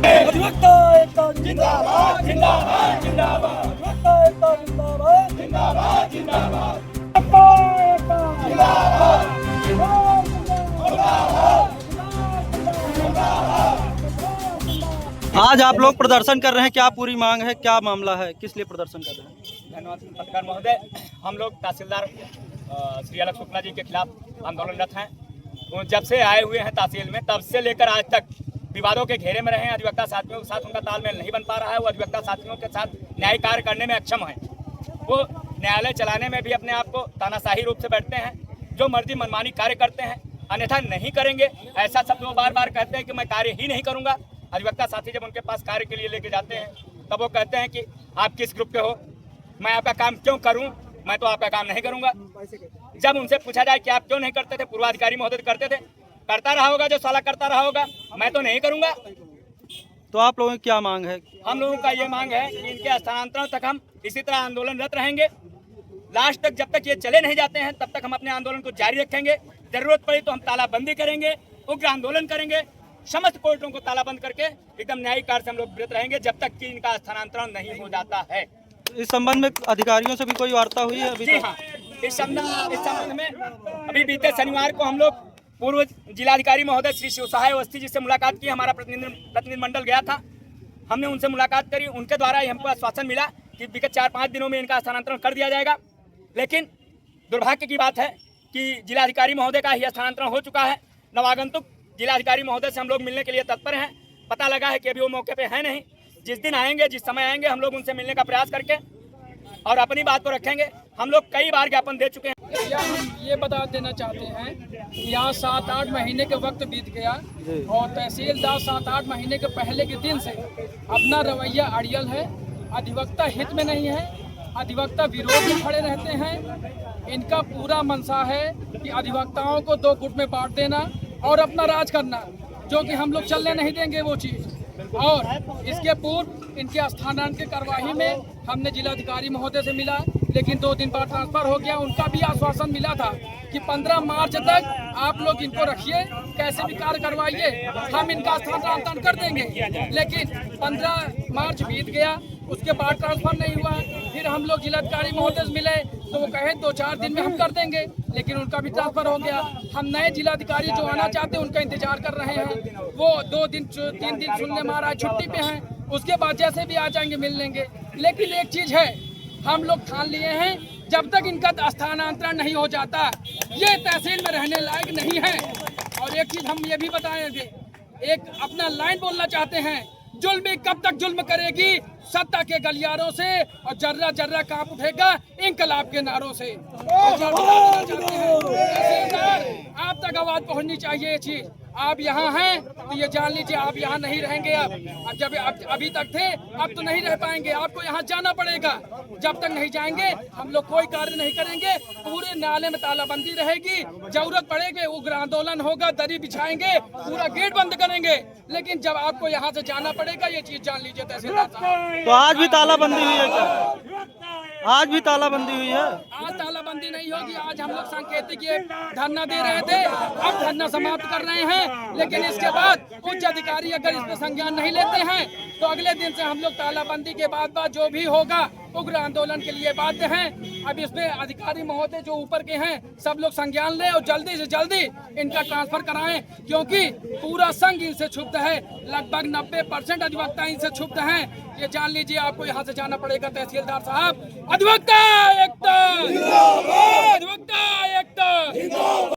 अधिवक्ता एकता जिंदाबाद जिंदाबाद जिंदाबाद अधिवक्ता एकता जिंदाबाद जिंदाबाद जिंदाबाद आज आप लोग प्रदर्शन कर रहे हैं, क्या पूरी मांग है, क्या मामला है, किस लिए प्रदर्शन कर रहे हैं? धन्यवाद पत्रकार महोदय। हम लोग तहसीलदार श्री अलग शुक्ला जी के खिलाफ आंदोलनरत हैं। वो जब से आए हुए हैं तहसील में, तब से लेकर आज तक विवादों के घेरे में रहे हैं। अधिवक्ता साथियों के साथ उनका तालमेल नहीं बन पा रहा है। वो अधिवक्ता साथियों के साथ न्याय कार्य करने में अक्षम है। वो न्यायालय चलाने में भी अपने आप को तानाशाही रूप से बैठते हैं, जो मर्जी मनमानी कार्य करते हैं, अन्यथा नहीं करेंगे ऐसा शब्द वो बार बार कहते हैं कि मैं कार्य ही नहीं करूंगा। अधिवक्ता साथी जब उनके पास कार्य के लिए लेके जाते हैं तब वो कहते हैं कि आप किस ग्रुप के हो, मैं आपका काम क्यों करूं, मैं तो आपका काम नहीं करूंगा। जब उनसे पूछा जाए कि आप क्यों नहीं करते थे, पूर्वाधिकारी महोदय करते थे, करता रहा होगा जो साला करता रहा होगा, मैं तो नहीं करूंगा। तो आप लोगों की क्या मांग है? हम लोगों का ये मांग है कि इनके स्थानांतरण तक हम इसी तरह आंदोलनरत रहेंगे। लास्ट तक जब तक ये चले नहीं जाते हैं तब तक हम अपने आंदोलन को जारी रखेंगे। जरूरत पड़ी तो हम तालाबंदी करेंगे, उग्र आंदोलन करेंगे, समस्त कोर्टों को तालाबंद करके एकदम न्यायिक कार्य से हम लोग विरत रहेंगे जब तक कि इनका स्थानांतरण नहीं हो जाता है। इस संबंध में अधिकारियों से भी कोई वार्ता हुई है अभी जी तक? हाँ, इस संबंध में अभी बीते शनिवार को हम लोग पूर्व जिलाधिकारी महोदय श्री शिव सहाय अवस्थी जी से मुलाकात की। हमारा प्रतिनिधिमंडल गया था, हमने उनसे मुलाकात करी। उनके द्वारा हमको आश्वासन मिला कि विगत 4-5 दिनों में इनका स्थानांतरण कर दिया जाएगा। लेकिन दुर्भाग्य की बात है कि जिलाधिकारी महोदय का ही स्थानांतरण हो चुका है। नवागंतुक जिलाधिकारी महोदय से हम लोग मिलने के लिए तत्पर हैं। पता लगा है कि अभी वो मौके पे है नहीं। जिस दिन आएंगे, जिस समय आएंगे, हम लोग उनसे मिलने का प्रयास करके और अपनी बात को रखेंगे। हम लोग कई बार ज्ञापन दे चुके हैं। या हम ये बता देना चाहते हैं कि यहाँ 7-8 महीने के वक्त बीत गया और तहसीलदार 7-8 महीने के पहले के दिन से अपना रवैया अड़ियल है, अधिवक्ता हित में नहीं है, अधिवक्ता विरोध में खड़े रहते हैं। इनका पूरा मंशा है कि अधिवक्ताओं को 2 गुट में बांट देना और अपना राज करना, जो कि हम लोग चलने नहीं देंगे वो चीज़। और इसके पूर्व इनके स्थानांतरण की कार्यवाही में हमने जिलाधिकारी महोदय से मिला, लेकिन 2 दिन बाद ट्रांसफर हो गया। उनका भी आश्वासन मिला था कि 15 मार्च तक आप लोग इनको रखिए, कैसे भी कार्य करवाइए, हम इनका स्थानांतरण कर देंगे। लेकिन 15 मार्च बीत गया, उसके बाद ट्रांसफर नहीं हुआ। फिर हम लोग जिलाधिकारी महोदय से मिले तो वो कहे 2-4 दिन में हम कर देंगे, लेकिन उनका भी ट्रांसफर हो गया। हम नए जिलाधिकारी जो आना चाहते हैं उनका इंतजार कर रहे हैं। वो 2 दिन 3 दिन सुनने में आ रहा है, छुट्टी पे हैं, उसके बाद जैसे भी आ जाएंगे मिल लेंगे। लेकिन एक चीज़ है, हम लोग ठान लिए हैं, जब तक इनका स्थानांतरण नहीं हो जाता ये तहसील में रहने लायक नहीं है। और एक चीज़ हम ये भी बताएंगे, एक अपना लाइन बोलना चाहते हैं, जुल्म कब तक जुल्म करेगी सत्ता के गलियारों से, और जर्रा जर्रा कांप उठेगा इंकलाब के नारों से। आप तक आवाज पहुंचनी चाहिए ये चीज। आप यहाँ हैं तो ये जान लीजिए आप यहाँ नहीं रहेंगे। अब जब अभी तक थे, अब तो नहीं रह पाएंगे, आपको यहाँ जाना पड़ेगा। जब तक नहीं जाएंगे हम लोग कोई कार्य नहीं करेंगे। पूरे न्यायालय में तालाबंदी रहेगी, जरूरत पड़ेगी उग्र आंदोलन होगा, दरी बिछाएंगे, पूरा गेट बंद करेंगे। लेकिन जब आपको यहाँ से जाना पड़ेगा ये चीज जान लीजिए तहसीलदार साहब। तो आज भी तालाबंदी हुई है क्या? आज भी तालाबंदी हुई है? आज तालाबंदी नहीं होगी। आज हम लोग सांकेतिक ये धरना दे रहे थे, अब धरना समाप्त कर रहे हैं। लेकिन इसके बाद उच्च अधिकारी अगर इस पर संज्ञान नहीं लेते हैं तो अगले दिन से हम लोग तालाबंदी के बाद जो भी होगा उग्र आंदोलन के लिए बाध्य हैं। अब इसमें अधिकारी महोदय जो ऊपर के हैं सब लोग संज्ञान लें और जल्दी से जल्दी इनका ट्रांसफर कराएं, क्योंकि पूरा संघ इनसे क्षुब्ध है। लगभग 90% अधिवक्ता इनसे क्षुब्ध हैं। ये जान लीजिए आपको यहाँ से जाना पड़ेगा तहसीलदार साहब। अधिवक्ता एकता